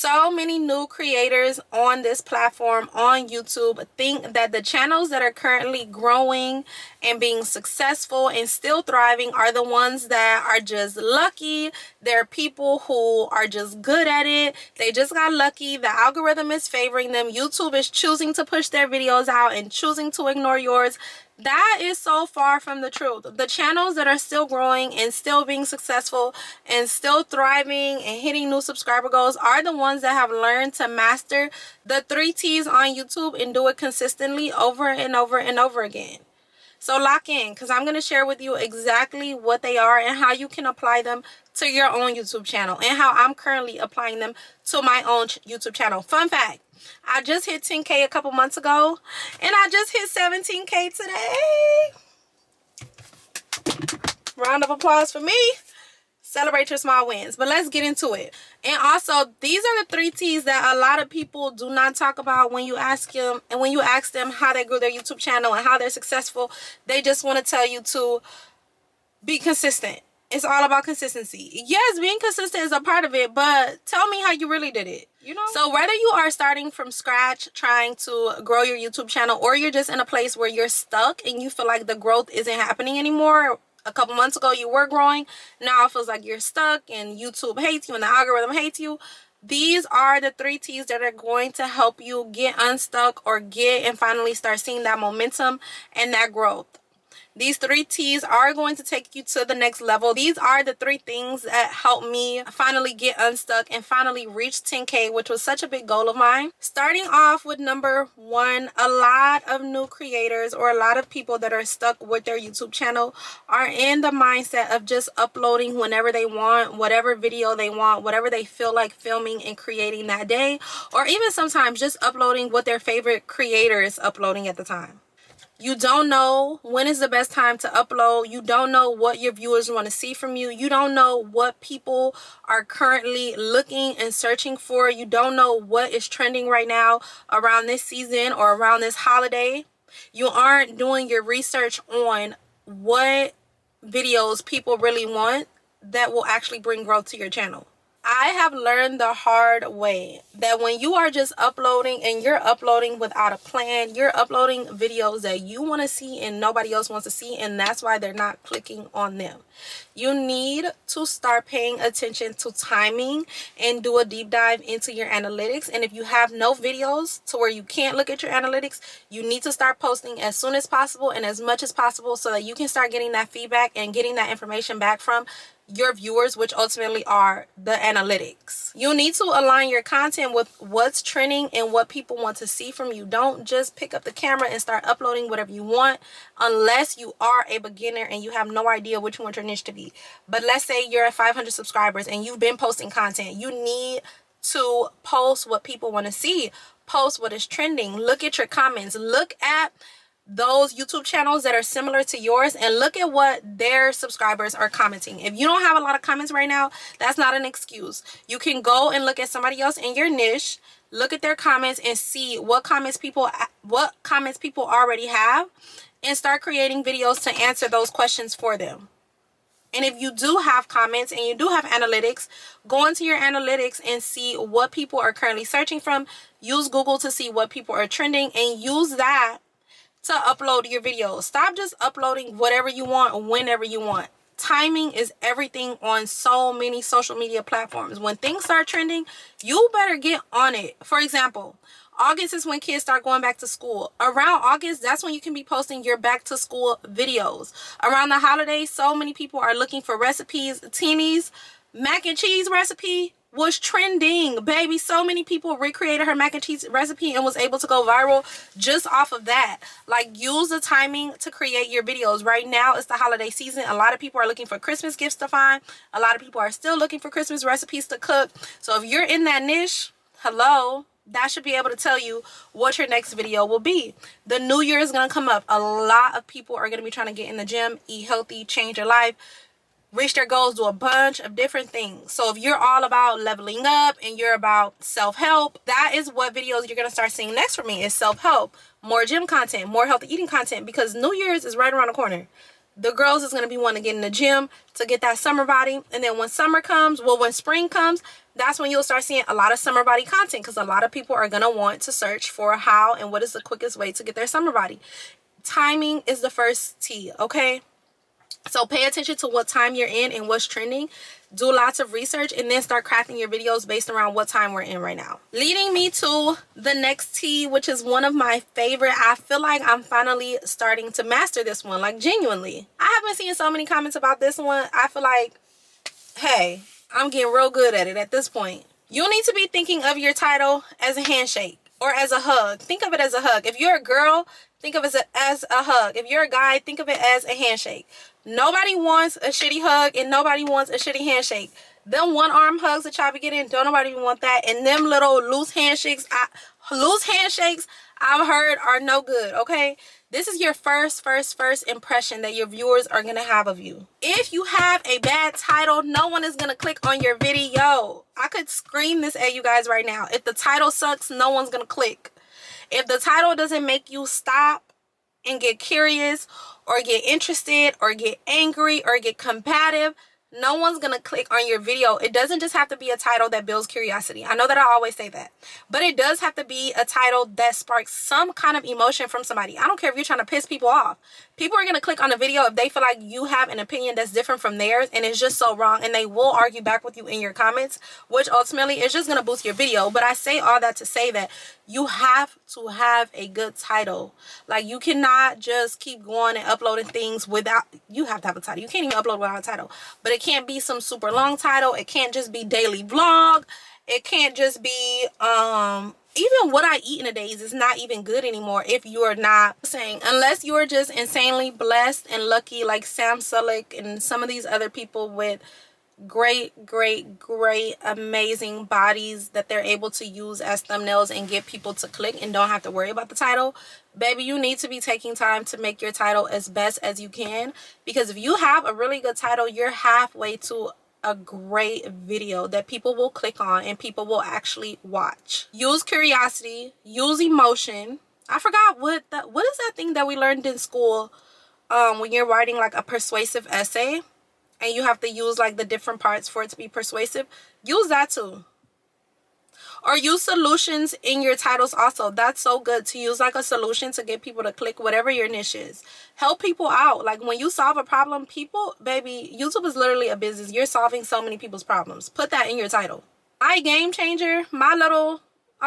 So many new creators on this platform on YouTube think that the channels that are currently growing and being successful and still thriving are the ones that are just lucky. They're people who are just good at it. They just got lucky. The algorithm is favoring them. YouTube is choosing to push their videos out and choosing to ignore yours. That is so far from the truth. The channels that are still growing and still being successful and still thriving and hitting new subscriber goals are the ones that have learned to master the 3 T's on YouTube and do it consistently over and over and over again. So lock in, because I'm going to share with you exactly what they are and how you can apply them to your own YouTube channel and how I'm currently applying them to my own YouTube channel. Fun fact, I just hit 10K a couple months ago and I just hit 17K today. Round of applause for me. Celebrate your small wins. But let's get into it. And also, these are the 3 T's that a lot of people do not talk about when you ask them, and when you ask them how they grew their YouTube channel and how they're successful. They just want to tell you to be consistent. It's all about consistency. Yes, being consistent is a part of it, but tell me how you really did it, you know? So whether you are starting from scratch trying to grow your YouTube channel, or you're just in a place where you're stuck and you feel like the growth isn't happening anymore. A couple months ago you were growing, now it feels like you're stuck and YouTube hates you and the algorithm hates you. These are the 3 T's that are going to help you get unstuck or get and finally start seeing that momentum and that growth. These 3 T's are going to take you to the next level. These are the 3 things that helped me finally get unstuck and finally reach 10K, which was such a big goal of mine. Starting off with number 1, a lot of new creators or a lot of people that are stuck with their YouTube channel are in the mindset of just uploading whenever they want, whatever video they want, whatever they feel like filming and creating that day, or even sometimes just uploading what their favorite creator is uploading at the time. You don't know when is the best time to upload. You don't know what your viewers want to see from you. You don't know what people are currently looking and searching for. You don't know what is trending right now around this season or around this holiday. You aren't doing your research on what videos people really want that will actually bring growth to your channel. I have learned the hard way that when you are just uploading and you're uploading without a plan, you're uploading videos that you want to see and nobody else wants to see, and that's why they're not clicking on them. You need to start paying attention to timing and do a deep dive into your analytics. And if you have no videos to where you can't look at your analytics, you need to start posting as soon as possible and as much as possible so that you can start getting that feedback and getting that information back from your viewers, which ultimately are the analytics. You need to align your content with what's trending and what people want to see from you. Don't just pick up the camera and start uploading whatever you want unless you are a beginner and you have no idea what you want your niche to be. But let's say you're at 500 subscribers and you've been posting content. You need to post what people want to see. Post what is trending. Look at your comments. Look at those YouTube channels that are similar to yours and look at what their subscribers are commenting. If you don't have a lot of comments right now, that's not an excuse. You can go and look at somebody else in your niche, look at their comments and see what comments people already have, and start creating videos to answer those questions for them. And if you do have comments and you do have analytics, go into your analytics and see what people are currently searching from. Use Google to see what people are trending and use that to upload your videos. Stop just uploading whatever you want whenever you want. Timing is everything on so many social media platforms. When things start trending, you better get on it. For example, August is when kids start going back to school. Around August, that's when you can be posting your back to school videos. Around the holidays, so many people are looking for recipes. Teeny's mac and cheese recipe was trending, baby. So many people recreated her mac and cheese recipe and was able to go viral just off of that. Like, use the timing to create your videos. Right now it's the holiday season. A lot of people are looking for Christmas gifts to find. A lot of people are still looking for Christmas recipes to cook. So if you're in that niche, hello, that should be able to tell you what your next video will be. The new year is going to come up. A lot of people are going to be trying to get in the gym, eat healthy, change your life, reach their goals, do a bunch of different things. So if you're all about leveling up and you're about self-help, that is what videos you're going to start seeing next for me, is self-help, more gym content, more healthy eating content, because New Year's is right around the corner. The girls is going to be wanting to get in the gym to get that summer body. And then when summer comes, well, when spring comes, that's when you'll start seeing a lot of summer body content, because a lot of people are going to want to search for how and what is the quickest way to get their summer body. Timing is the first T, okay? So pay attention to what time you're in and what's trending. Do lots of research and then start crafting your videos based around what time we're in right now. Leading me to the next T, which is one of my favorite. I feel like I'm finally starting to master this one, like genuinely. I have been seeing so many comments about this one. I feel like, hey, I'm getting real good at it at this point. You need to be thinking of your title as a handshake or as a hug. Think of it as a hug. If you're a girl, think of it as a hug. If you're a guy, think of it as a handshake. Nobody wants a shitty hug and nobody wants a shitty handshake. Them one arm hugs that y'all be getting, don't nobody even want that. And them little loose handshakes I've heard are no good, okay? This is your first impression that your viewers are gonna have of you. If you have a bad title, no one is gonna click on your video. I could scream this at you guys right now. If the title sucks, no one's gonna click. If the title doesn't make you stop and get curious or get interested or get angry or get combative, no one's gonna click on your video. It doesn't just have to be a title that builds curiosity. I know that I always say that, but it does have to be a title that sparks some kind of emotion from somebody. I don't care if you're trying to piss people off. People are gonna click on a video if they feel like you have an opinion that's different from theirs and it's just so wrong, and they will argue back with you in your comments, which ultimately is just gonna boost your video. But I say all that to say that you have to have a good title. Like, you cannot just keep going and uploading things without, you have to have a title. You can't even upload without a title. But it can't be some super long title. It can't just be daily vlog. It can't just be even what I eat in a day is not even good anymore if you're not saying, unless you're just insanely blessed and lucky like Sam Sulek and some of these other people with great amazing bodies that they're able to use as thumbnails and get people to click and don't have to worry about the title. Baby, you need to be taking time to make your title as best as you can, because if you have a really good title, you're halfway to a great video that people will click on and people will actually watch. Use curiosity, use emotion. I forgot what is that thing that we learned in school when you're writing like a persuasive essay and you have to use like the different parts for it to be persuasive. Use that too. Or use solutions in your titles also. That's so good to use like a solution to get people to click whatever your niche is. Help people out. Like, when you solve a problem, people, baby, YouTube is literally a business. You're solving so many people's problems. Put that in your title. My game changer, I'll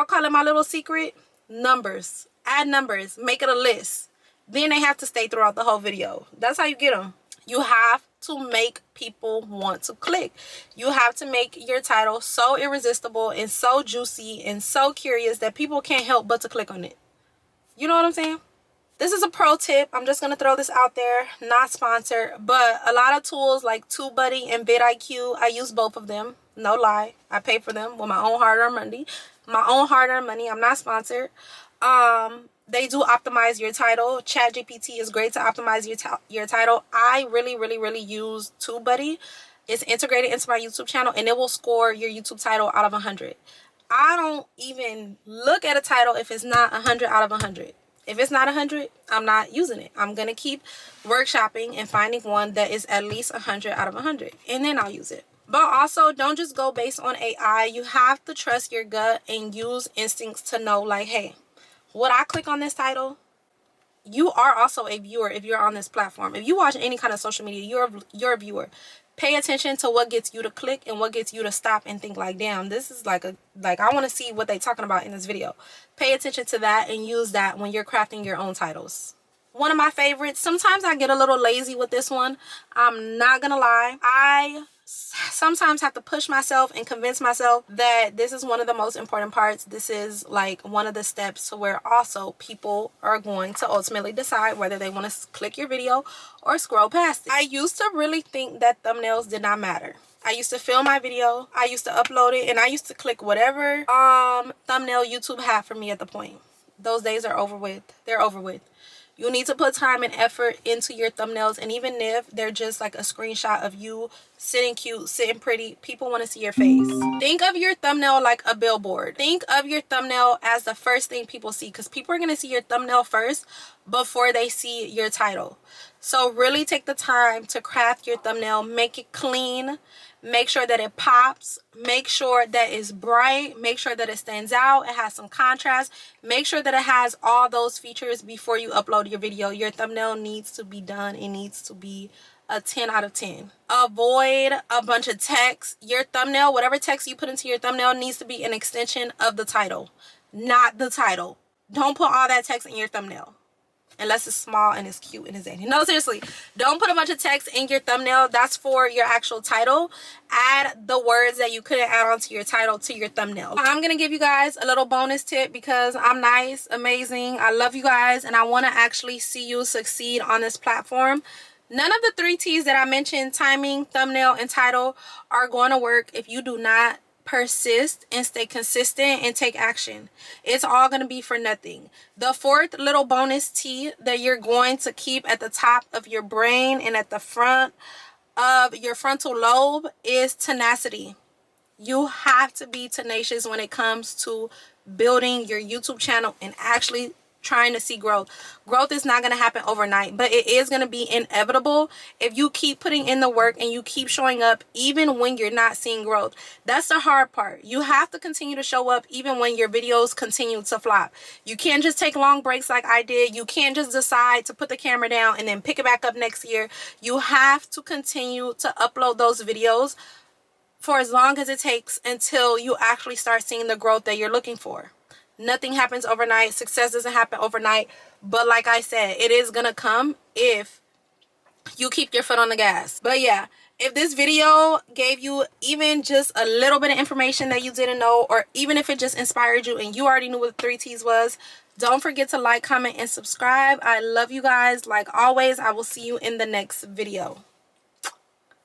call it my little secret, numbers. Add numbers. Make it a list. Then they have to stay throughout the whole video. That's how you get them. You have to make people want to click. You have to make your title so irresistible and so juicy and so curious that people can't help but to click on it. You know what I'm saying? This is a pro tip. I'm just going to throw this out there. Not sponsored, but a lot of tools like TubeBuddy and vidIQ, I use both of them. No lie. I pay for them with my own hard-earned money. I'm not sponsored. They do optimize your title. ChatGPT is great to optimize your title. I really use TubeBuddy. It's integrated into my YouTube channel and it will score your YouTube title out of 100. I don't even look at a title if it's not 100 out of 100. If it's not 100, I'm not using it. I'm going to keep workshopping and finding one that is at least 100 out of 100. And then I'll use it. But also, don't just go based on AI. You have to trust your gut and use instincts to know, like, hey, would I click on this title? You are also a viewer if you're on this platform. If you watch any kind of social media, you're a viewer. Pay attention to what gets you to click and what gets you to stop and think like, damn, this is like I want to see what they're talking about in this video. Pay attention to that and use that when you're crafting your own titles. One of my favorites. Sometimes I get a little lazy with this one. I'm not gonna lie. I sometimes have to push myself and convince myself that this is one of the most important parts. This is like one of the steps to where also people are going to ultimately decide whether they want to click your video or scroll past it. I used to really think that thumbnails did not matter. I used to film my video, I used to upload it, and I used to click whatever thumbnail YouTube had for me at the point. Those days are over with. They're over with. You need to put time and effort into your thumbnails, and even if they're just like a screenshot of you sitting cute, sitting pretty, people want to see your face. Think of your thumbnail like a billboard. Think of your thumbnail as the first thing people see, because people are going to see your thumbnail first before they see your title. So really take the time to craft your thumbnail, make it clean, Make sure that it pops. Make sure that it's bright. Make sure that it stands out. It has some contrast. Make sure that it has all those features before you upload your video. Your thumbnail needs to be done. It needs to be a 10 out of 10. Avoid a bunch of text. Your thumbnail, whatever text you put into your thumbnail, needs to be an extension of the title, not the title. Don't put all that text in your thumbnail unless it's small and it's cute and it's zany. No, seriously, don't put a bunch of text in your thumbnail. That's for your actual title. Add the words that you couldn't add onto your title to your thumbnail. I'm gonna give you guys a little bonus tip because I'm nice, amazing, I love you guys, and I want to actually see you succeed on this platform. None of the 3 T's that I mentioned, timing, thumbnail, and title, are going to work if you do not persist and stay consistent and take action. It's all going to be for nothing. The 4th little bonus T that you're going to keep at the top of your brain and at the front of your frontal lobe is tenacity. You have to be tenacious when it comes to building your YouTube channel and actually trying to see growth. Growth is not going to happen overnight, but it is going to be inevitable if you keep putting in the work and you keep showing up even when you're not seeing growth. That's the hard part. You have to continue to show up even when your videos continue to flop. You can't just take long breaks like I did. You can't just decide to put the camera down and then pick it back up next year. You have to continue to upload those videos for as long as it takes until you actually start seeing the growth that you're looking for. Nothing happens overnight. Success doesn't happen overnight. But like I said, it is going to come if you keep your foot on the gas. But yeah, if this video gave you even just a little bit of information that you didn't know, or even if it just inspired you and you already knew what the 3 T's was, don't forget to like, comment, and subscribe. I love you guys. Like always, I will see you in the next video.